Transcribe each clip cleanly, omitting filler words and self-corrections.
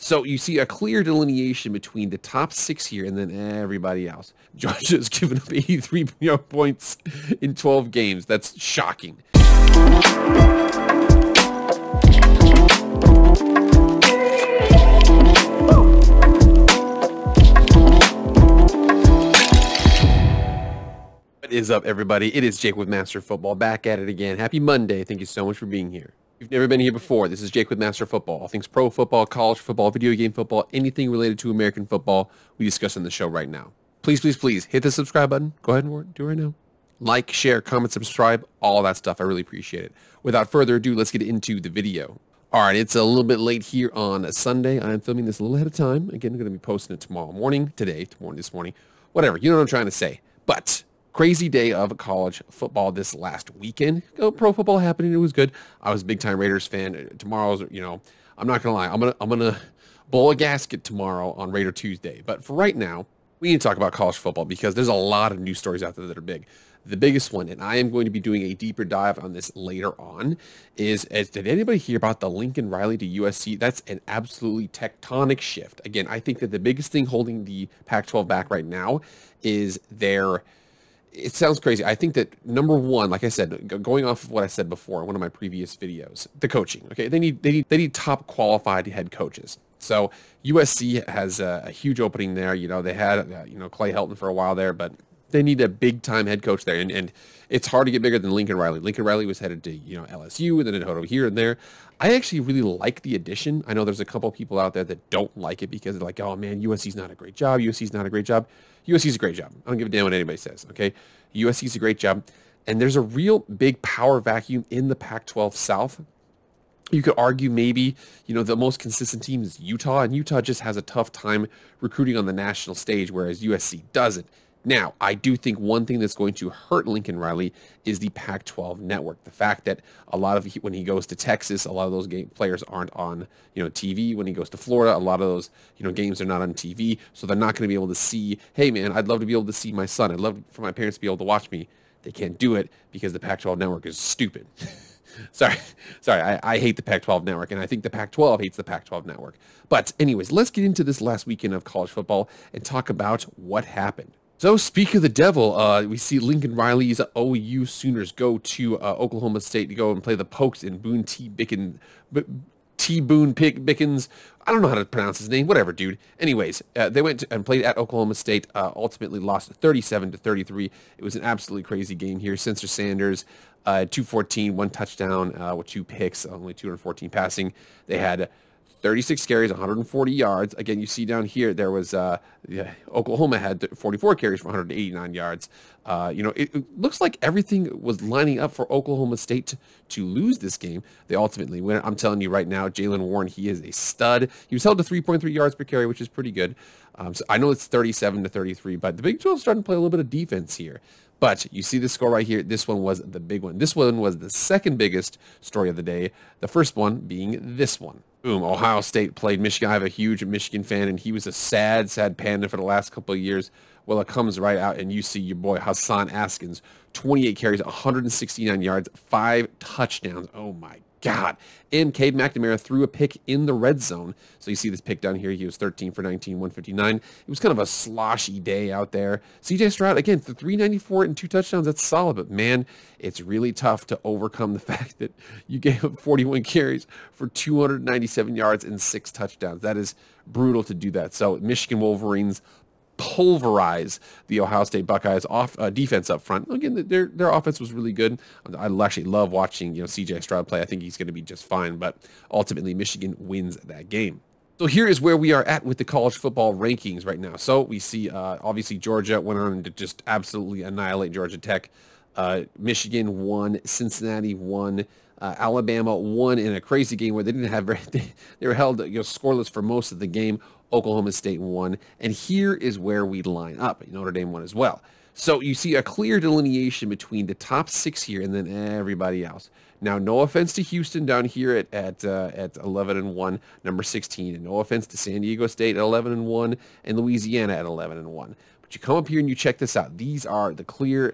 So you see a clear delineation between the top 6 here and then everybody else. Georgia's given up 83 points in 12 games. That's shocking. What is up, everybody? It is Jake with Master Football, back at it again. Happy Monday. Thank you so much for being here. If you've never been here before, this is Jake with Master Football. All things pro football, college football, video game football, anything related to American football, we discuss on the show right now. Please, please, please hit the subscribe button. Go ahead and do it right now. Like, share, comment, subscribe, all that stuff. I really appreciate it. Without further ado, let's get into the video. All right, it's a little bit late here on a Sunday. I'm filming this a little ahead of time. Again, I'm going to be posting it tomorrow morning, this morning, whatever. You know what I'm trying to say. But crazy day of college football this last weekend. Pro football happening. It was good. I was a big time Raiders fan. Tomorrow's, I'm not gonna lie. I'm gonna blow a gasket tomorrow on Raider Tuesday. But for right now, we need to talk about college football because there's a lot of news stories out there that are big. The biggest one, and I am going to be doing a deeper dive on this later on, did anybody hear about the Lincoln Riley to USC? That's an absolutely tectonic shift. Again, I think that the biggest thing holding the Pac-12 back right now is it sounds crazy. I think that number one, like I said, going off of what I said before in one of my previous videos, the coaching. Okay, they need top qualified head coaches. So USC has a huge opening there. They had Clay Helton for a while there, but they need a big time head coach there, and it's hard to get bigger than Lincoln Riley. Lincoln Riley was headed to LSU, and then it over here and there. I actually really like the addition. I know there's a couple people out there that don't like it because they're like, oh man, USC's not a great job. USC's not a great job. USC's a great job. I don't give a damn what anybody says. Okay, USC's a great job, and there's a real big power vacuum in the Pac-12 South. You could argue maybe, the most consistent team is Utah, and Utah just has a tough time recruiting on the national stage, whereas USC doesn't. Now, I do think one thing that's going to hurt Lincoln Riley is the Pac-12 network. The fact that a lot of when he goes to Texas, a lot of those players aren't on TV. When he goes to Florida, a lot of those games are not on TV, so they're not going to be able to see. Hey, man, I'd love to be able to see my son. I'd love for my parents to be able to watch me. They can't do it because the Pac-12 network is stupid. Sorry. I hate the Pac-12 network, and I think the Pac-12 hates the Pac-12 network. But anyways, let's get into this last weekend of college football and talk about what happened. So, speak of the devil, we see Lincoln Riley's OU Sooners go to Oklahoma State to go and play the Pokes in Boone T. Bickens. I don't know how to pronounce his name. Whatever, dude. Anyways, they went and played at Oklahoma State, ultimately lost 37-33. It was an absolutely crazy game here. Spencer Sanders, 214, 1 touchdown with 2 picks, only 214 passing. They had 36 carries, 140 yards. Again, you see down here, there was Oklahoma had 44 carries for 189 yards. It looks like everything was lining up for Oklahoma State to lose this game. They ultimately win. I'm telling you right now, Jalen Warren, he is a stud. He was held to 3.3 yards per carry, which is pretty good. So I know it's 37-33, but the Big 12 is starting to play a little bit of defense here. But you see the score right here. This one was the big one. This one was the second biggest story of the day. The first one being this one. Boom, Ohio State played Michigan. I have a huge Michigan fan, and he was a sad panda for the last couple of years. Well, it comes right out, and you see your boy Hassan Askins, 28 carries, 169 yards, 5 touchdowns. Oh, my God. And Cade McNamara threw a pick in the red zone. So you see this pick down here. He was 13 for 19, 159. It was kind of a sloshy day out there. CJ Stroud, again, for 394 and 2 touchdowns, that's solid. But, man, it's really tough to overcome the fact that you gave up 41 carries for 297 yards and 6 touchdowns. That is brutal to do that. So Michigan Wolverines pulverize the Ohio State Buckeyes off defense up front. Again, their offense was really good. I actually love watching CJ Stroud play. I think he's going to be just fine, but ultimately Michigan wins that game. So here is where we are at with the college football rankings right now. So we see obviously Georgia went on to just absolutely annihilate Georgia Tech. Michigan won, Cincinnati won, Alabama won in a crazy game where they didn't have they were held scoreless for most of the game. Oklahoma State won, and here is where we line up. Notre Dame won as well. So you see a clear delineation between the top 6 here and then everybody else. Now, no offense to Houston down here at 11-1, number 16, and no offense to San Diego State at 11-1 and Louisiana at 11-1. But you come up here and you check this out. These are the clear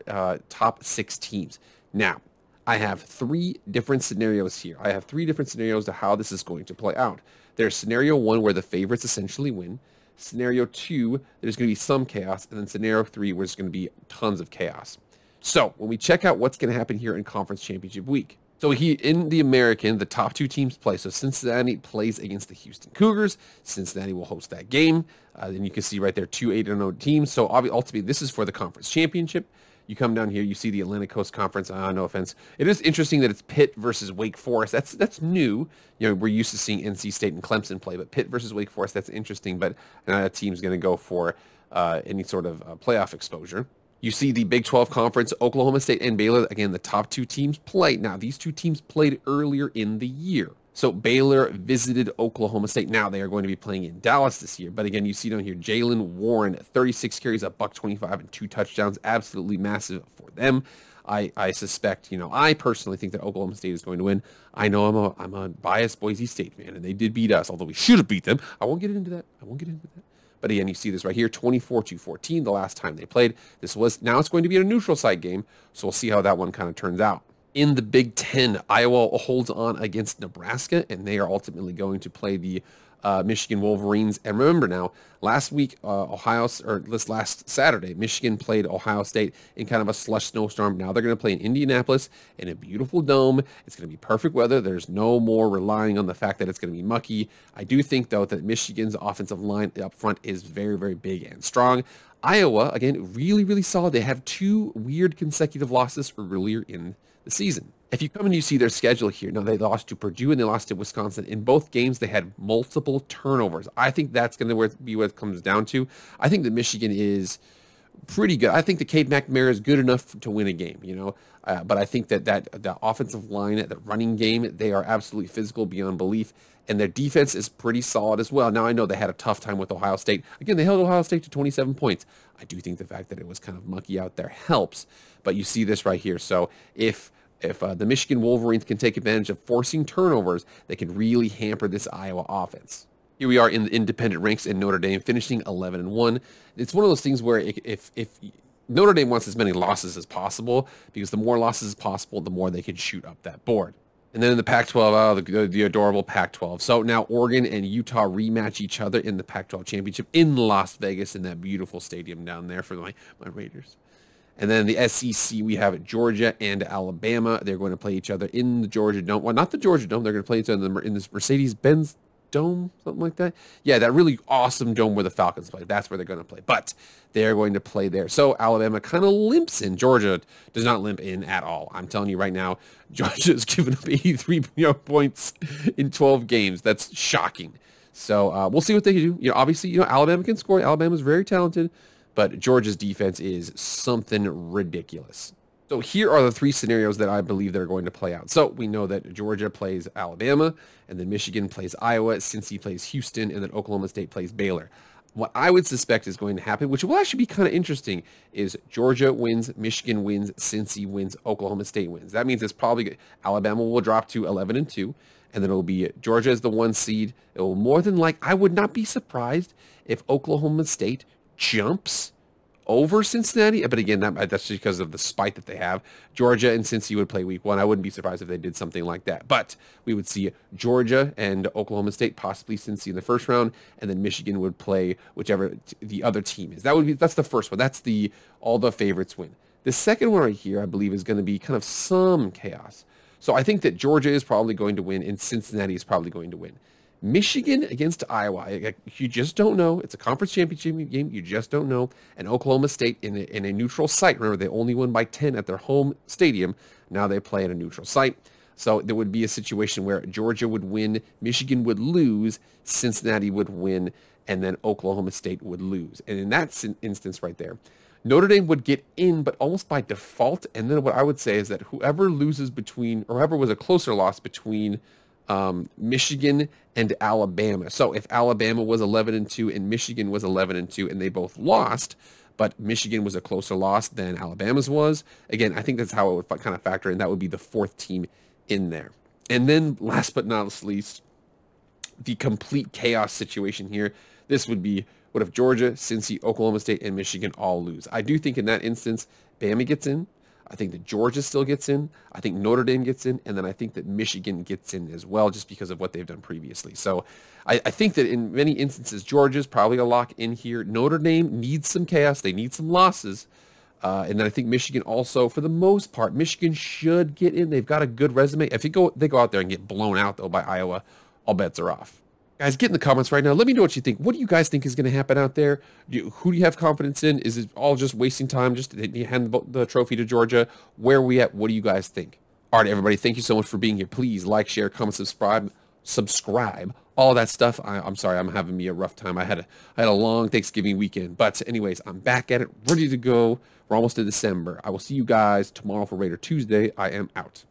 top 6 teams. Now, I have 3 different scenarios here. I have 3 different scenarios to how this is going to play out. There's scenario 1 where the favorites essentially win. Scenario 2, there's going to be some chaos. And then scenario 3, where there's going to be tons of chaos. So when we check out what's going to happen here in Conference Championship Week. So in the American, the top 2 teams play. So Cincinnati plays against the Houston Cougars. Cincinnati will host that game. Then you can see right there 2 8-0 teams. So ultimately, this is for the Conference Championship. You come down here, you see the Atlantic Coast Conference. No offense. It is interesting that it's Pitt versus Wake Forest. That's new. You know, we're used to seeing NC State and Clemson play, but Pitt versus Wake Forest, that's interesting. But not a team's going to go for any sort of playoff exposure. You see the Big 12 Conference, Oklahoma State and Baylor. Again, the top 2 teams play. Now, these 2 teams played earlier in the year. So Baylor visited Oklahoma State. Now they are going to be playing in Dallas this year. But again, you see down here, Jalen Warren, 36 carries, $125 and 2 touchdowns. Absolutely massive for them. I suspect, I personally think that Oklahoma State is going to win. I know I'm a biased Boise State fan, and they did beat us, although we should have beat them. I won't get into that. But again, you see this right here, 24-14, the last time they played. Now it's going to be a neutral site game, so we'll see how that one kind of turns out. In the Big Ten, Iowa holds on against Nebraska, and they are ultimately going to play the Michigan Wolverines. And remember now, last Saturday, Michigan played Ohio State in kind of a slush snowstorm. Now they're going to play in Indianapolis in a beautiful dome. It's going to be perfect weather. There's no more relying on the fact that it's going to be mucky. I do think, though, that Michigan's offensive line up front is very, very big and strong. Iowa, again, really, really solid. They have 2 weird consecutive losses earlier in the season. If you come and you see their schedule here, now they lost to Purdue and they lost to Wisconsin. In both games, they had multiple turnovers. I think that's going to be what it comes down to. I think that Michigan is pretty good. I think that Cade McNamara is good enough to win a game, but I think that the offensive line, the running game, they are absolutely physical beyond belief. And their defense is pretty solid as well. Now, I know they had a tough time with Ohio State. Again, they held Ohio State to 27 points. I do think the fact that it was kind of mucky out there helps. But you see this right here. So if the Michigan Wolverines can take advantage of forcing turnovers, they can really hamper this Iowa offense. Here we are in the independent ranks in Notre Dame, finishing 11-1. It's one of those things where if Notre Dame wants as many losses as possible, because the more losses possible, the more they can shoot up that board. And then in the Pac-12, the adorable Pac-12. So now Oregon and Utah rematch each other in the Pac-12 championship in Las Vegas in that beautiful stadium down there for my Raiders. And then the SEC, we have Georgia and Alabama. They're going to play each other in the Georgia Dome. Well, not the Georgia Dome. They're going to play each other in this Mercedes-Benz Dome, something like that. Yeah, that really awesome dome where the Falcons play. That's where they're going to play. But they're going to play there. So Alabama kind of limps in. Georgia does not limp in at all. I'm telling you right now, Georgia's given up 83 points in 12 games. That's shocking. So we'll see what they do. Obviously, Alabama can score. Alabama's very talented. But Georgia's defense is something ridiculous. So here are the 3 scenarios that I believe that are going to play out. So we know that Georgia plays Alabama, and then Michigan plays Iowa, Cincy plays Houston, and then Oklahoma State plays Baylor. What I would suspect is going to happen, which will actually be kind of interesting, is Georgia wins, Michigan wins, Cincy wins, Oklahoma State wins. That means it's probably Alabama will drop to 11-2, and then it will be Georgia as the 1 seed. It will more than I would not be surprised if Oklahoma State jumps over Cincinnati, but again, that's just because of the spite that they have. Georgia and Cincy would play week 1. I wouldn't be surprised if they did something like that. But we would see Georgia and Oklahoma State, possibly Cincy in the first round, and then Michigan would play whichever the other team is. That's the first one. That's all the favorites win. The second one right here, I believe, is going to be kind of some chaos. So I think that Georgia is probably going to win, and Cincinnati is probably going to win. Michigan against Iowa, you just don't know. It's a conference championship game. You just don't know. And Oklahoma State in a neutral site. Remember, they only won by 10 at their home stadium. Now they play at a neutral site. So there would be a situation where Georgia would win, Michigan would lose, Cincinnati would win, and then Oklahoma State would lose. And in that instance right there, Notre Dame would get in, but almost by default. And then what I would say is that whoever loses between, or whoever was a closer loss between Michigan and Alabama. So if Alabama was 11-2 and Michigan was 11-2 and they both lost, but Michigan was a closer loss than Alabama's was, again, I think that's how it would kind of factor in. That would be the 4th team in there. And then last but not least, the complete chaos situation here. This would be, what if Georgia, Cincy, Oklahoma State, and Michigan all lose? I do think in that instance, Bama gets in. I think that Georgia still gets in. I think Notre Dame gets in. And then I think that Michigan gets in as well, just because of what they've done previously. So I think that in many instances, Georgia's probably a lock in here. Notre Dame needs some chaos. They need some losses. And then I think Michigan also, for the most part, Michigan should get in. They've got a good resume. If they go out there and get blown out, though, by Iowa, all bets are off. Guys, get in the comments right now. Let me know what you think. What do you guys think is going to happen out there? Who do you have confidence in? Is it all just wasting time? Just to hand the trophy to Georgia? Where are we at? What do you guys think? All right, everybody, thank you so much for being here. Please like, share, comment, subscribe, all that stuff. I'm sorry, I'm having me a rough time. I had a long Thanksgiving weekend. But anyways, I'm back at it, ready to go. We're almost in December. I will see you guys tomorrow for Raider Tuesday. I am out.